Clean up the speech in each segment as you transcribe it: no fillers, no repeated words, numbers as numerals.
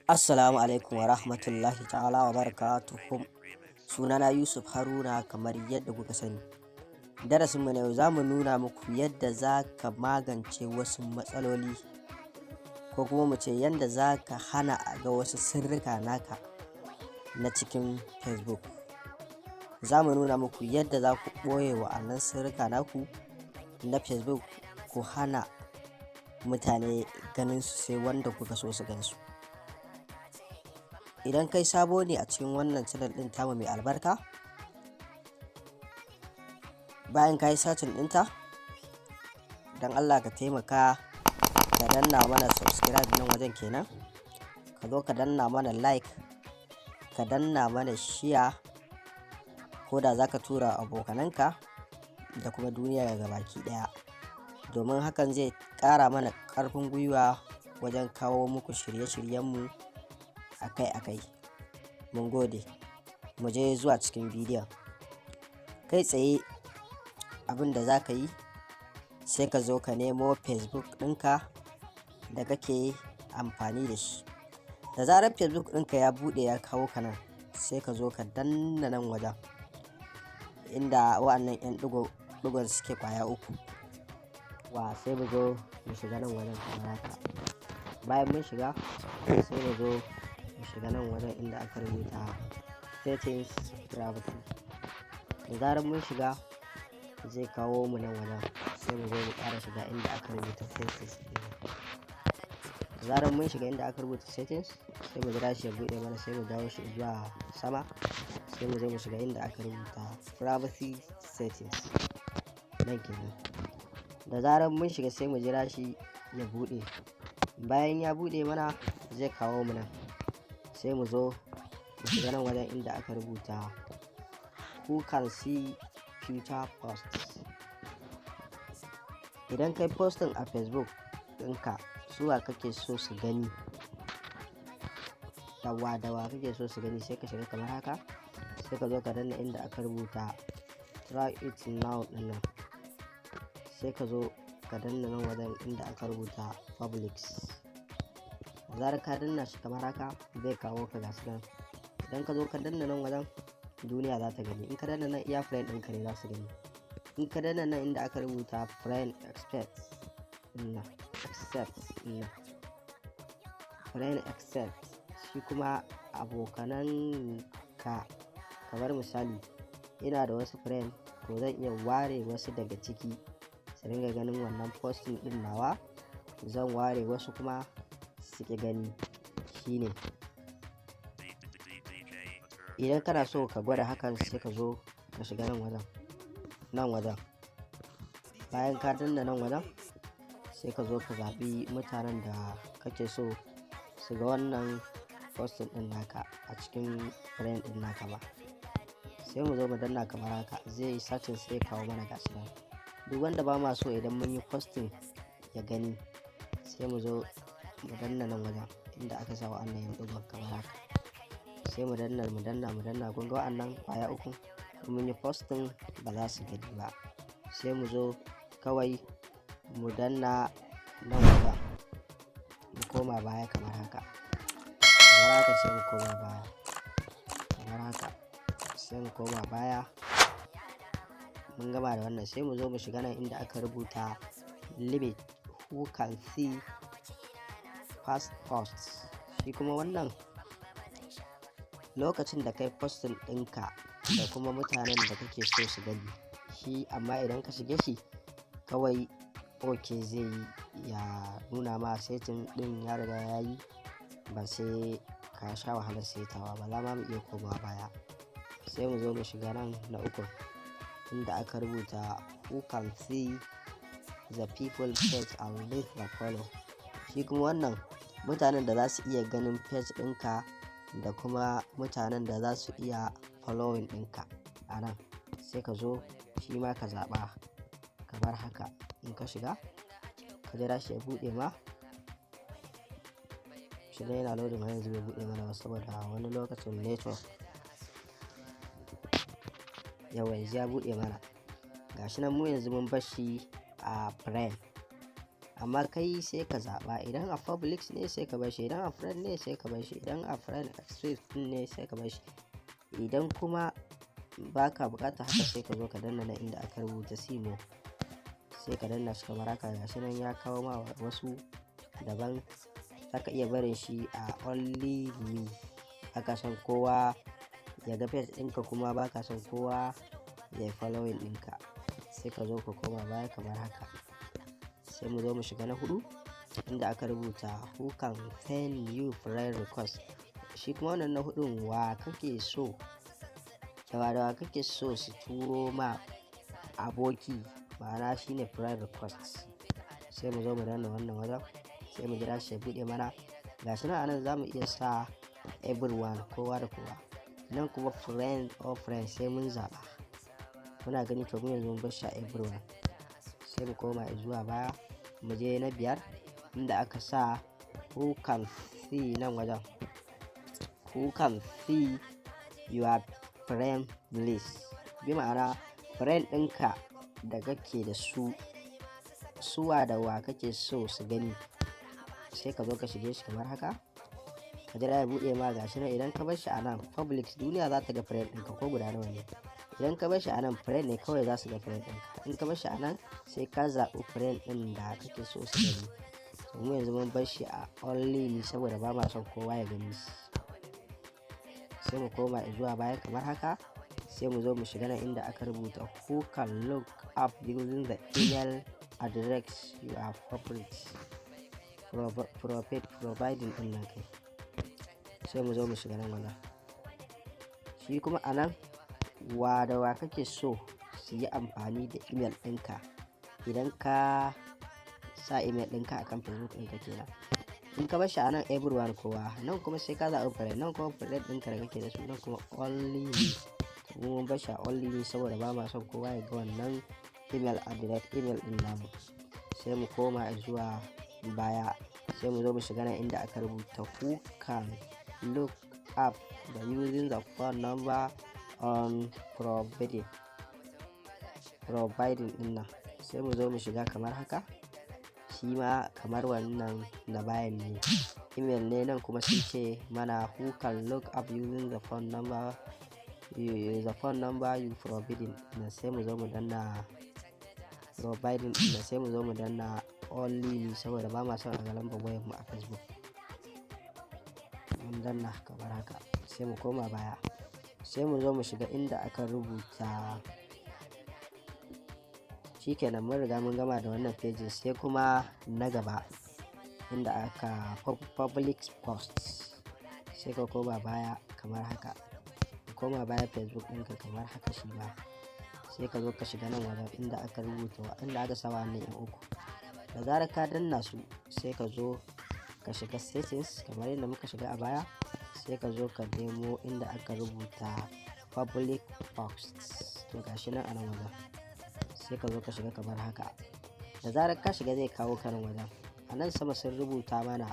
Assalamu alaikum wa rahmatullahi ta'ala wa barakatuhum. Sunana Yusuf Haruna, kamar yadda kuka sani. Darasinmu na yau za mu nuna muku yadda za ka magance wasu matsaloli, ko kuma mu ce yadda za ka hana a ga wasu sirrika naka na cikin Facebook. Za mu nuna muku yadda za ku ɓoye wa'annan sirrika naku na Facebook, ku hana mutane ganin su sai wanda kuka so su gansu. Idan kai sabo ne a cikin wannan channel ɗin tamu mai albarka, bayan ka yi searching ɗinta, don Allah ka taimaka ka danna mana subscribe nan wajen kenan, ka zo ka danna mana like, ka danna mana share, ko da za ka tura abokananka da kuma duniya ga baki ɗaya, domin hakan zai ƙara mana ƙarfin gwiwa wajen kawo muku shirye-shiryenmu akai-akai. Mun gode. Mu je zuwa cikin bidiyon. Kai tsaye abin da za ka yi, sai ka zo ka nemo Facebook ɗinka da kake amfani da shi. Da zarar Facebook ɗinka ya buɗe ya kawo ka nan, sai ka zo ka danna nan wajen inda wa'annan 'yan ɗigon suke kwaya uku. Sai mu zo mu shiga nan wajen kamar haka. Bayan mun shiga, sai mu zo mu shiga nan wajen inda aka rubuta settings privacy. Da zarar mun shiga, zai kawo mu nan wajen, sai mu zo mu ƙara shiga inda aka rubuta settings. Da zarar mun shiga inda aka rubuta settings, sai mu jira shi ya buɗe mana, sai mu dawo shi zuwa sama, sai mu zo mu shiga inda aka rubuta privacy settings nan kenan. Da zarar mun shiga, sai mu jira shi ya buɗe. Bayan ya buɗe mana, zai kawo mu nan, sai mu zo mu shiga nan wajen inda aka rubuta who can see future posts. Idan kai posting a Facebook ɗinka, suwa kake so su gani, dawa kake so su gani, sai ka shiga kamar haka, sai ka zo ka danna inda aka rubuta try it now ɗin nan, sai ka zo ka danna nan wajen inda aka rubuta publics. Da zarar ka danna shi kamar haka, zai kawo ka gasu nan. Idan ka zo ka danna nan wajen, duniya za ta gani. In ka danna nan, iya friend ɗinka ne za su gani. In ka danna nan inda aka rubuta friend accept ɗin friend accept, shi kuma abokanan ka, kamar misali ina da wasu friend, to zan iya ware wasu daga ciki su ringa ganin wannan posting ɗin nawa, zan ware wasu kuma su ƙi gani. Shine idan kana so ka gwada hakan, sai ka zo ka shiga nan wajen. Bayan ka danna nan wajen, sai ka zo ka zaɓi mutanen da kake so su ga wannan posting ɗin naka a cikin friend ɗin naka ba. Sai mu zo mu danna kamar haka, zai yi searching, sai ya kawo mana gasu nan. Duk wanda ba ma so idan mun yi posting ya gani, sai mu zo mu danna nan wajen inda aka sa wa'annan 'yan ɗigon kamar haka, sai mu danna kun ga wa'annan kwaya uku, mun yi posting ba za su gani ba. Sai mu zo kawai mu danna nan wajen, mu koma baya kamar haka, sai mu koma baya kamar haka, sai mu koma baya. Mun gama da wannan, sai mu zo mu shiga nan inda aka rubuta limit who can see past posts. Shi kuma wannan lokacin da kai posting ɗinka da kuma mutanen da kake so su gani shi, amma idan ka shige shi kawai ok zai yi, ya nuna ma setting ɗin ya riga ya yi, ba sai ka sha wahalar setawa ba. Za mu iya komawa baya, sai mu zo mu shiga nan na uku inda aka rubuta who can see the people page and leave the follow. Shi kuma wannan mutanen da za su iya ganin page ɗinka da kuma mutanen da za su iya following ɗinka a nan, sai ka zo shi ma ka zaɓa kamar haka. In ka shiga, ka jira shi ya buɗe ma. Shi ne yana loading, har yanzu bai buɗe mana ba saboda wani lokacin network. Yawa, yanzu ya buɗe mana. Gashi nan mu yanzu mun bar shi a friend amma kai sai ka zaɓa. Idan a public ne sai ka bar shi, idan a friend ne sai ka bar shi, idan a friend express ne sai ka bar shi. Idan kuma baka bukata haka sai ka zo ka danna na inda aka rubuta simo, sai ka danna shi kamar haka. Gashi nan ya kawo ma wasu daban. Zaka iya barin shi a only me, aka son kowa ya ga page ɗinka kuma baka son kowa ya yi following ɗinka, sai ka zo ka koma baya kamar haka. Sai mu zo mu shiga na 4 inda aka rubuta who can send you friend request. Shi kuma wannan na 4 wa kake so, da kake so su turo ma aboki, ma'ana shine friend request. Sai mu zo mu danna wannan wajen, sai mu jira shi ya bude mana. Gashi nan anan zamu iya sa everyone, kowa da kowa. Nan kuma friend or friend sai mun zaba. Muna gani to mun yanzu mun bar shi a everyone. Sai mu koma zuwa baya, mu je na 5 inda aka sa who can see nan wajen, who can see your friend list. Bi ma'ana friend ɗinka da kake da su, suwa da wa kake so su gani. Sai ka zo ka shige shi kamar haka, ka jira ya buɗe ma. Gashi nan idan ka bar shi a nan public, duniya za ta ga friend ɗinka ko guda nawa ne. Idan ka bar shi a nan friend ne kawai za su ga friend ɗinka. In ka bar shi a nan sai ka zaɓi friend ɗin da kake so su gani. To mu yanzu mun bar shi a only me saboda ba ma son kowa ya gani. Sai mu koma zuwa baya kamar haka, sai mu zo mu shiga nan inda aka rubuta who can look up using the email address you are providing din nan kai. Sai mu zo mu shiga nan wannan. Shi kuma anan wa da wa kake so su yi amfani da email ɗinka idan ka sa email ɗinka akan Facebook ɗinka kenan. In ka bar shi a nan everyone kowa, nan kuma sai ka zaɓi friend, nan kuma friend ɗinka da kake da su, nan kuma only me. Mun bar shi a only me saboda ba ma son kowa ya ga wannan email address, email ɗin namu. Sai mu koma zuwa baya, sai mu zo mu shiga nan inda aka rubuta who can look up the using the phone number on providing din nan. Sai mu zo mu shiga kamar haka, shi ma kamar wannan na bayan ne, email ne. Nan kuma sun ce mana who can look up using the phone number you providing. Sai mu zo mu danna providing din, sai mu zo mu danna only me saboda ba ma son a ga lambar wayar mu a Facebook. Mun danna kamar haka, sai mu koma baya, sai mu zo mu shiga inda aka rubuta. Shikenan mun riga mun gama da wannan page. Sai kuma na gaba inda aka public posts, sai ka koma baya kamar haka, ka koma baya Facebook ɗinka kamar haka shi ba. Sai ka zo ka shiga nan wajen inda aka rubuta, inda aka sa wannan yan uku. Da zarar ka danna su sai ka zo ka shiga settings kamar yadda muka shiga a baya. Sai ka zo ka nemo inda aka rubuta public posts. To gashi nan a nan wajen, sai ka zo ka shiga kamar haka. Da zarar ka shiga zai kawo ka nan wajen. A nan sama sun rubuta mana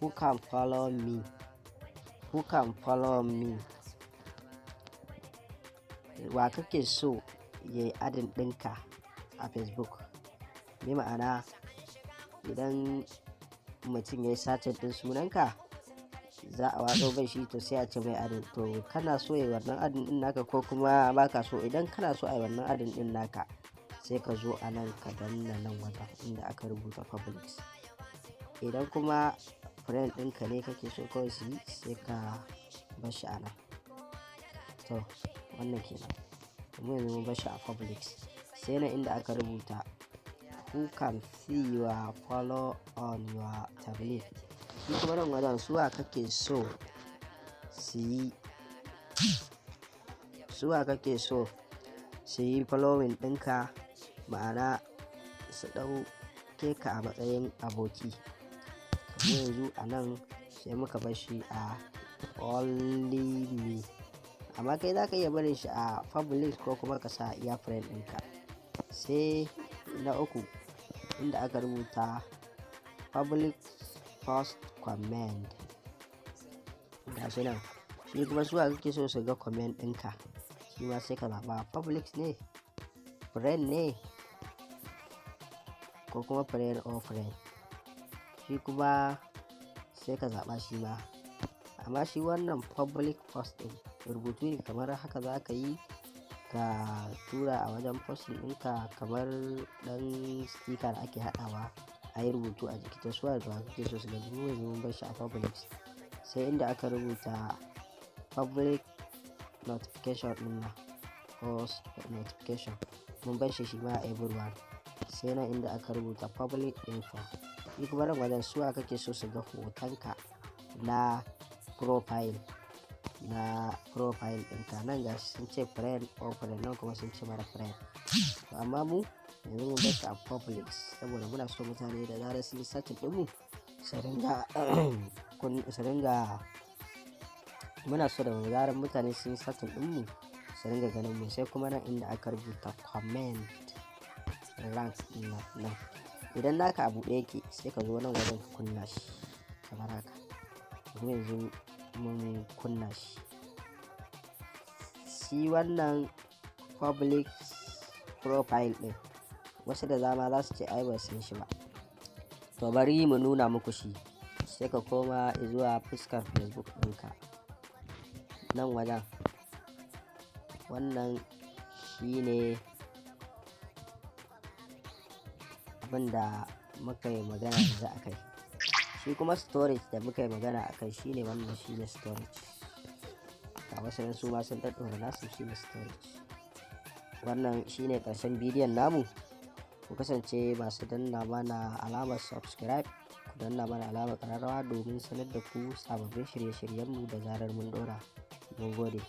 who can follow me, wa kake so ya yi adin ɗinka a Facebook. Bi ma'ana idan mutum ya yi satin ɗin sunanka za a watso bai shi, to sai a ce mai adin. To kana so ya yi wannan adin ɗin naka ko kuma baka so? Idan kana so a yi wannan adin ɗin naka sai ka zo a nan ka danna nan wajen inda aka rubuta public. Idan kuma friend ɗinka ne kake so kawai su yi, sai ka bar shi a nan. To wannan kenan, mu yanzu mun bar shi a public. Sai nan inda aka rubuta who can see your follow on your tablet. Shi kuma nan wajen suwa kake so su yi following ɗinka, ma'ana su ɗauke ka a matsayin aboki. Mu yanzu a nan sai muka bar shi a only me, amma kai za ka iya barin shi a public ko kuma ka sa iya friend ɗinka. Sai na 3 inda aka rubuta public post comment. Gashi nan, shi kuma suwa kake so su ga comment ɗinka, shi ma sai ka zaɓa public ne, friend ne, ko kuma friend or friend, shi kuma sai ka zaɓa shi ma. Amma shi wannan public post ɗin rubutu ne kamar haka za ka yi ka tura a wajen posting ɗinka, kamar ɗan sticker da ake haɗawa a yi rubutu a jiki. To suwa da kake so su gani, mu yanzu mun bar shi a public, sai inda aka rubuta public notification ɗin nan ko notification mun bar shi ma a everyone, sai nan inda aka rubuta public info, shi kuma nan wajen suwa kake so su ga hotonka na profile ɗinka. Nan ga sun ce friend or friend, nan kuma sun ce mara friend. Amma mu yanzu mun bar shi a public saboda muna so mutane da zarar sun yi search ɗinmu su ringa muna so da zarar mutane sun yi search ɗinmu su ringa ganin mu. Sai kuma nan inda aka rubuta comment rank nan, idan naka a buɗe yake sai ka zo nan wajen ka kunna shi kamar haka. Yanzu mun kunna shi wannan public profile ɗin, wasu da dama za su ce ai ba san shi ba, to bari mu nuna muku shi. Sai ka koma zuwa fuskar Facebook ɗinka nan wajen, wannan shine abinda muka yi magana yanzu a kai. Shi kuma storage da muka yi magana a kai shine wannan, shine storage. Ga wasu nan su ma sun ɗaɗɗora nasu, shine storage. Wannan shine ƙarshen bidiyon namu. Ku kasance masu danna mana alamar subscribe, ku danna mana alamar ƙararrawa domin sanar da ku sababbin shirye-shiryenmu da zarar mun ɗora. Mun gode.